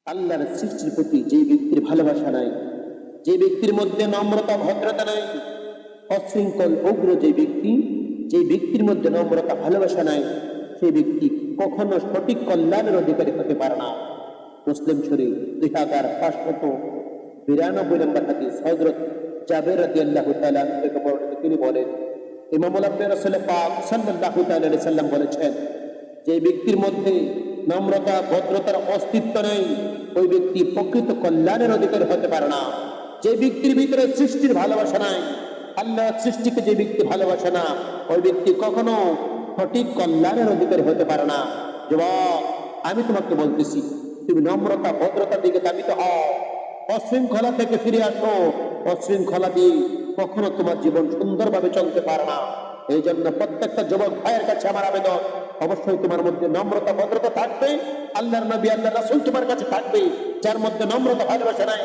আল্লাহর সৃষ্টির প্রতি যে ব্যক্তির ভালোবাসা নাই, যে ব্যক্তির মধ্যে নম্রতা ভদ্রতা নাই, অশৃঙ্খল উগ্র যে ব্যক্তির মধ্যে নম্রতা ভালোবাসা নাই, সেই ব্যক্তি কখনো সঠিক কল্যাণের অধিকারী হতে পারে না। মুসলিম শরীফ 2592 নম্বর হাদিস হযরত জাবের রাদিয়াল্লাহু তাআলা থেকে বর্ণিত। তিনি বলেন, ইমামুল আম্বিয়া রাসূল পাক সাল্লাল্লাহু তাআলা আলাইহি সাল্লাম বলেছেন, যে ব্যক্তির মধ্যে নম্রতা ভদ্রতার অস্তিত্ব নেই, ওই ব্যক্তি প্রকৃত কল্যাণের অধিকারী হতে পারে না। যে ব্যক্তির ভিতরে সৃষ্টির ভালোবাসা নাই, আল্লাহ সৃষ্টিকে যে ব্যক্তি ভালোবাসে না, ওই ব্যক্তি কখনো সঠিক কল্যাণের অধিকারী হতে পারে না। যুবক, আমি তোমাকে বলতেছি, তুমি নম্রতা ভদ্রতার দিকে ধাবিত হও, অশৃঙ্খলা থেকে ফিরে আসো। অশৃঙ্খলা দিয়ে কখনো তোমার জীবন সুন্দরভাবে চলতে পারে না। এই জন্য প্রত্যেকটা যুবক ভাইয়ের কাছে আমার আবেদন, অবশ্যই তোমার মধ্যে নম্রতা ভদ্রতা থাকবে। আল্লাহর নবী আল্লাহ রাসূল তোমার কাছে থাকবে। যার মধ্যে নম্রতা ভালোবাসা নাই,